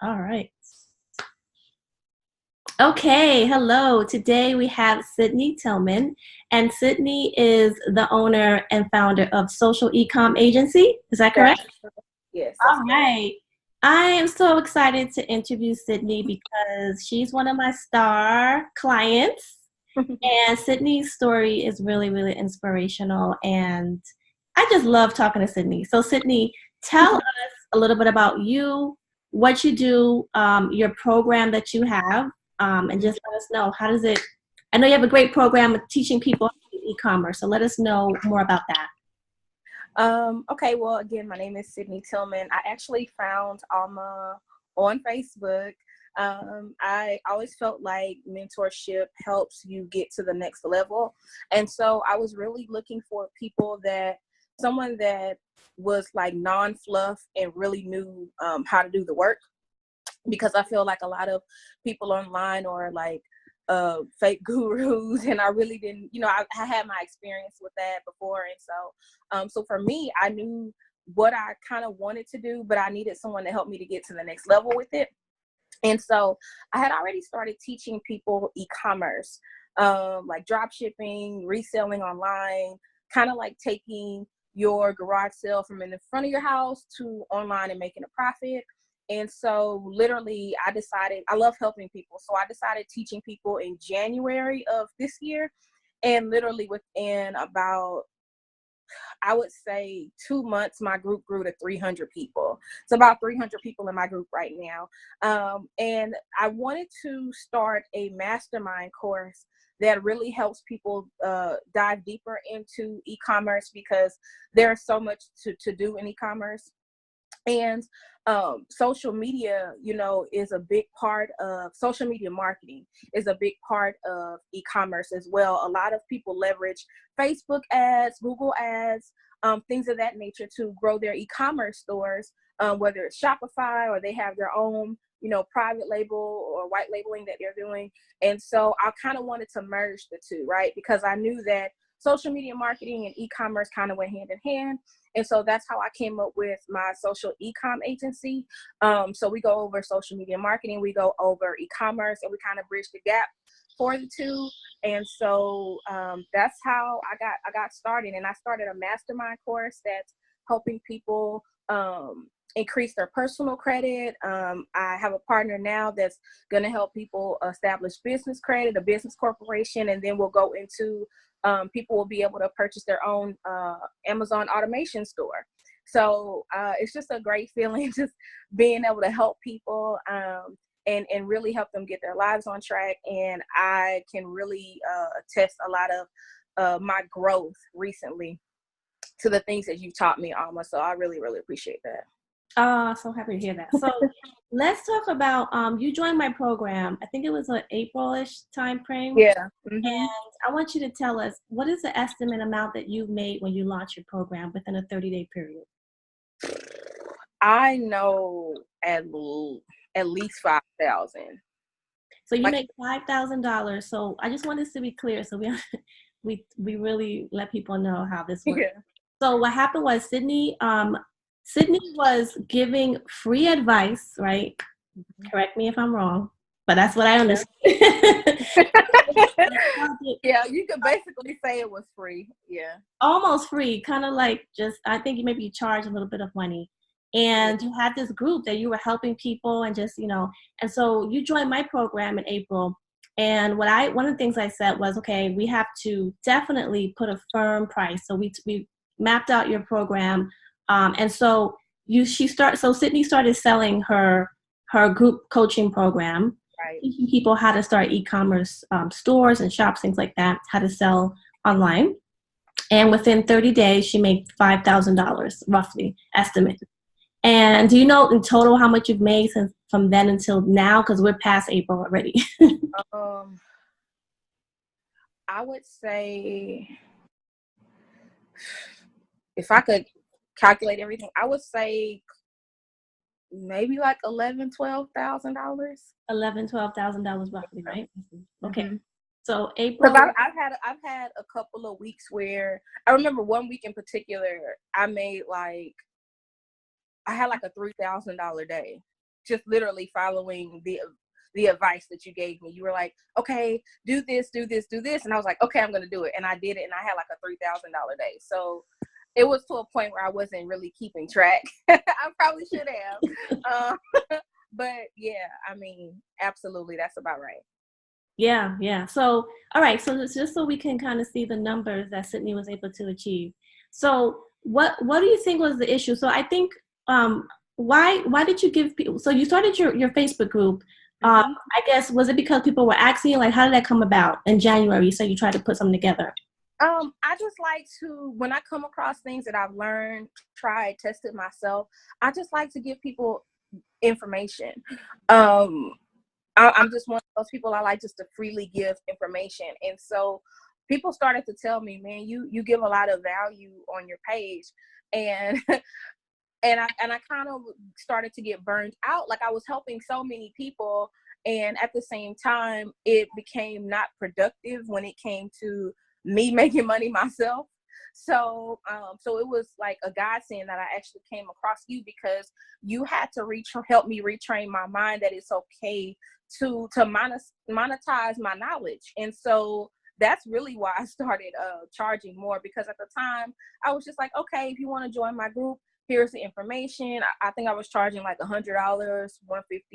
All right. Okay, hello. Today we have Sydne Tillman, and Sydne is the owner and founder of Social Ecom Agency. Is that That's correct? yes, that's All correct. right. I am so excited to interview Sydne because she's one of my star clients, and Sydne's story is really, really inspirational, and I just love talking to Sydne. So, Sydne, tell us a little bit about you, what you do, your program that you have, and just let us know how does it. I know you have a great program of teaching people how to do e-commerce, so let us know more about that. Okay, well, again, my name is Sydne Tillman. I actually found Alma on Facebook. I always felt like mentorship helps you get to the next level. And so I was really looking for someone that was like non-fluff and really knew how to do the work. Because I feel like a lot of people online are like fake gurus, and I really didn't, I had my experience with that before. And so for me, I knew what I kind of wanted to do, but I needed someone to help me to get to the next level with it. And so I had already started teaching people e-commerce, like drop shipping, reselling online, kind of like taking your garage sale from in the front of your house to online and making a profit. And so literally I decided I love helping people. So I decided teaching people in January of this year. And literally within about, I would say 2 months, my group grew to 300 people. It's about 300 people in my group right now. And I wanted to start a mastermind course that really helps people dive deeper into e-commerce, because there's so much to do in e-commerce. And social media, is a big part of social media marketing, is a big part of e-commerce as well. A lot of people leverage Facebook ads, Google ads, things of that nature to grow their e-commerce stores, whether it's Shopify or they have their own, private label or white labeling that they're doing. And so I kind of wanted to merge the two, right? Because I knew that social media marketing and e-commerce kind of went hand in hand. And so that's how I came up with my social ecom agency. So we go over social media marketing, we go over e-commerce, and we kind of bridge the gap for the two. And so that's how I got started. And I started a mastermind course that's helping people increase their personal credit. I have a partner now that's going to help people establish business credit, a business corporation, and then we'll go into people will be able to purchase their own Amazon automation store. So it's just a great feeling just being able to help people and really help them get their lives on track. And I can really attest a lot of my growth recently to the things that you've taught me, Alma. So I really, really appreciate that. So happy to hear that. So let's talk about you joined my program. I think it was an April-ish time frame. Yeah. Mm-hmm. And I want you to tell us, what is the estimate amount that you've made when you launched your program within a 30-day period? I know at least 5,000. So you Like, make $5,000. So I just want this to be clear, so we really let people know how this works. yeah. So what happened was Sydne was giving free advice, right? Correct me if I'm wrong, but that's what I understand. Yeah, you could basically say it was free. Yeah. Almost free, kind of like just, I think maybe you charge a little bit of money. Yeah. And you had this group that you were helping people and just, and so you joined my program in April. And one of the things I said was, okay, we have to definitely put a firm price. So we mapped out your program. And so so Sydne started selling her group coaching program, Right. teaching people how to start e-commerce stores and shops, things like that, how to sell online. And within 30 days, she made $5,000, roughly, estimate. And do you know in total how much you've made since from then until now? Because we're past April already. Um, I would say if I could calculate everything, I would say maybe like $11,000-$12,000. $11,000-$12,000 roughly, right? Okay. Mm-hmm. So Because April. I've had a couple of weeks where I remember one week in particular, I had like a $3,000 day just literally following the advice that you gave me. You were like, okay, do this, do this, do this. And I was like, okay, I'm going to do it. And I did it. And I had like a $3,000 day. So it was to a point where I wasn't really keeping track. I probably should have. But yeah, I mean, absolutely. That's about right. Yeah. So, all right. So just so we can kind of see the numbers that Sydne was able to achieve. So what do you think was the issue? So I think, why did you give people, so you started your Facebook group. I guess, was it because people were asking you, like, how did that come about in January? So you tried to put something together. I just like to, when I come across things that I've learned, tried, tested myself, I just like to give people information. I'm just one of those people, I like just to freely give information. And so people started to tell me, man, you give a lot of value on your page. And and I kind of started to get burned out. Like, I was helping so many people, and at the same time, it became not productive when it came to me making money myself. So it was like a godsend that I actually came across you, because you had to help me retrain my mind that it's okay to monetize my knowledge. And so that's really why I started charging more, because at the time I was just like, okay, if you want to join my group, here's the information. I think I was charging like $100, $150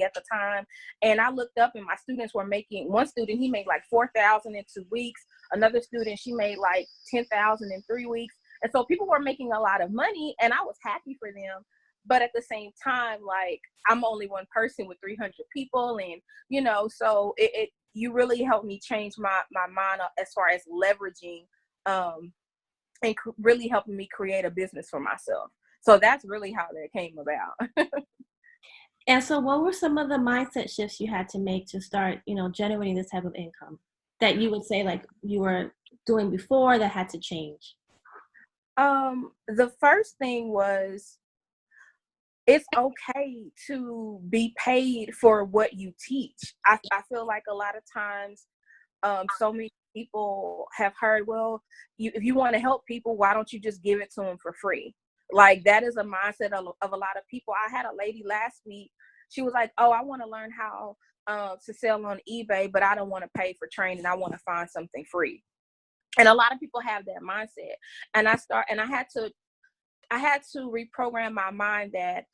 at the time. And I looked up, and my students were making, one student, he made like 4,000 in 2 weeks. Another student, she made like 10,000 in 3 weeks. And so people were making a lot of money, and I was happy for them. But at the same time, like, I'm only one person with 300 people. And, so you really helped me change my mind as far as leveraging, and really helping me create a business for myself. So that's really how that came about. And so what were some of the mindset shifts you had to make to start, generating this type of income that you would say, like, you were doing before that had to change? The first thing was, it's okay to be paid for what you teach. I feel like a lot of times, so many people have heard, well, if you want to help people, why don't you just give it to them for free? Like, that is a mindset of a lot of people. I had a lady last week. She was like, oh, I want to learn how to sell on eBay, but I don't want to pay for training. I want to find something free. And a lot of people have that mindset. And I had to reprogram my mind that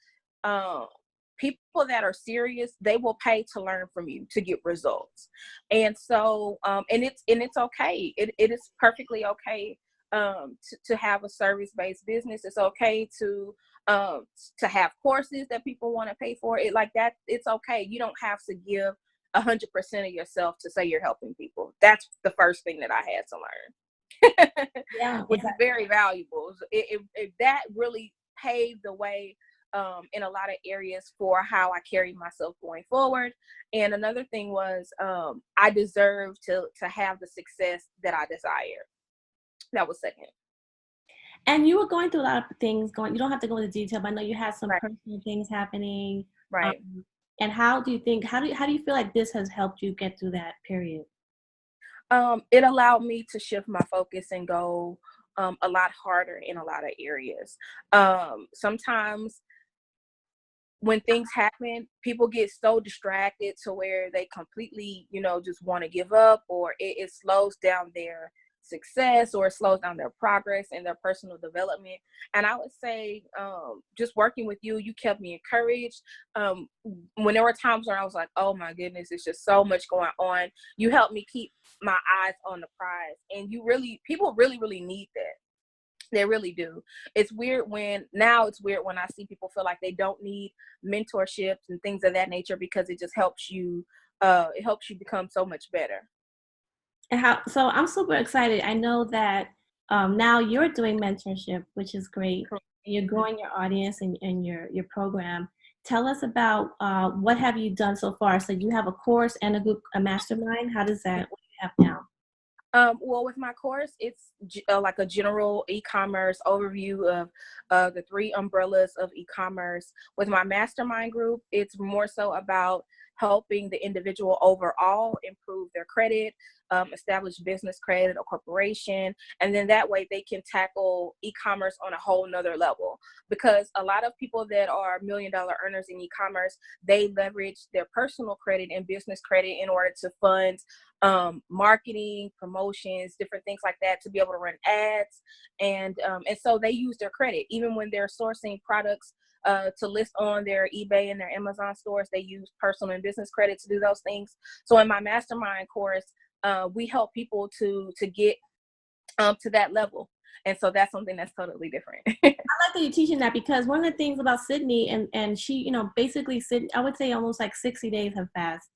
people that are serious, they will pay to learn from you to get results. And so, and it's okay. It is perfectly okay to have a service-based business. It's okay to have courses that people want to pay for. It like that. It's okay. You don't have to give 100% of yourself to say you're helping people. That's the first thing that I had to learn. Yeah, which is very valuable. That really paved the way in a lot of areas for how I carry myself going forward. And another thing was, I deserve to have the success that I desire. That was second. And you were going through a lot of things you don't have to go into detail, but I know you had some Right. personal things happening. Right. And how do you feel like this has helped you get through that period? It allowed me to shift my focus and go a lot harder in a lot of areas. Sometimes when things happen, people get so distracted to where they completely, just want to give up, or it slows down their success, or it slows down their progress and their personal development. And I would say, just working with you, you kept me encouraged. When there were times where I was like, oh my goodness, it's just so much going on, you helped me keep my eyes on the prize. And people really, really need that. They really do. It's weird when I see people feel like they don't need mentorships and things of that nature, because it just helps you become so much better. So I'm super excited. I know that now you're doing mentorship, which is great. You're growing your audience and your program. Tell us about what have you done so far? So you have a course and a mastermind. What do you have now? Well, with my course, it's like a general e-commerce overview of the 3 umbrellas of e-commerce. With my mastermind group, it's more so about helping the individual overall improve their credit, establish business credit or corporation. And then that way they can tackle e-commerce on a whole nother level, because a lot of people that are $1 million earners in e-commerce, they leverage their personal credit and business credit in order to fund marketing, promotions, different things like that, to be able to run ads. And so they use their credit even when they're sourcing products to list on their eBay and their Amazon stores. They use personal and business credit to do those things. So in my Mastermind course, we help people to get to that level. And so that's something that's totally different. I like that you're teaching that, because one of the things about Sydney, and she, you know, basically, I would say almost like 60 days have passed.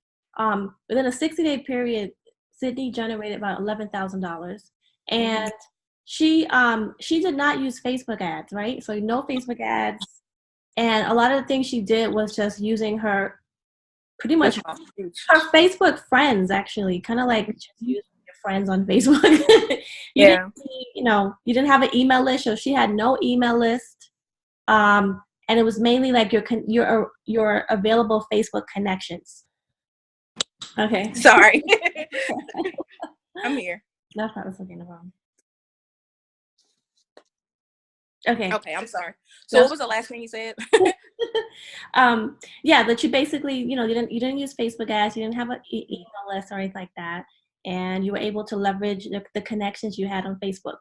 Within a 60-day period, Sydney generated about $11,000, and she did not use Facebook ads, right? So no Facebook ads, and a lot of the things she did was just using her, pretty much her Facebook friends, actually, kind of like just using your friends on Facebook. You didn't have an email list, so she had no email list. And it was mainly like your available Facebook connections. Okay. Sorry. I'm here. No problem. Okay, no problem. Okay. Okay, I'm sorry. So what was the last thing you said? Yeah, that you basically, you didn't use Facebook ads, you didn't have an email list or anything like that, and you were able to leverage the connections you had on Facebook.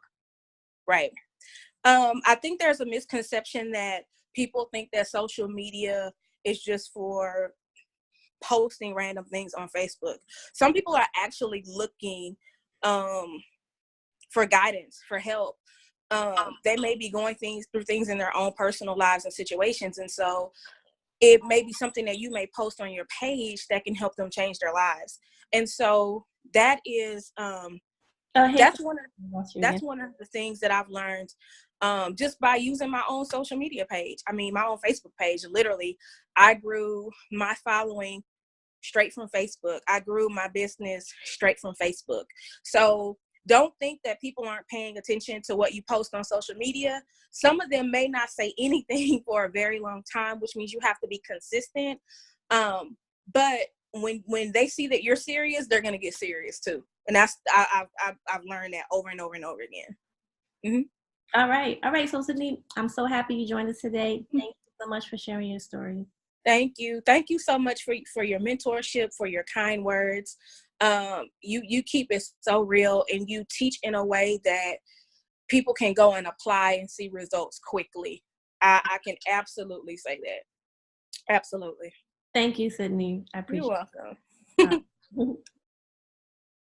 Right. I think there's a misconception that people think that social media is just for posting random things on Facebook. Some people are actually looking for guidance, for help. They may be going through things in their own personal lives and situations, and so it may be something that you may post on your page that can help them change their lives. And so that is that's one of the things that I've learned just by using my own social media page. I mean, my own Facebook page. Literally, I grew my following straight from Facebook. I grew my business straight from Facebook. So don't think that people aren't paying attention to what you post on social media. Some of them may not say anything for a very long time, which means you have to be consistent. But when they see that you're serious, they're going to get serious too. And I've learned that over and over and over again. Mm-hmm. All right. So Sydney, I'm so happy you joined us today. Thank you so much for sharing your story. Thank you so much for your mentorship, for your kind words. You keep it so real, and you teach in a way that people can go and apply and see results quickly. I can absolutely say that. Absolutely. Thank you, Sydney. I appreciate it. You're welcome.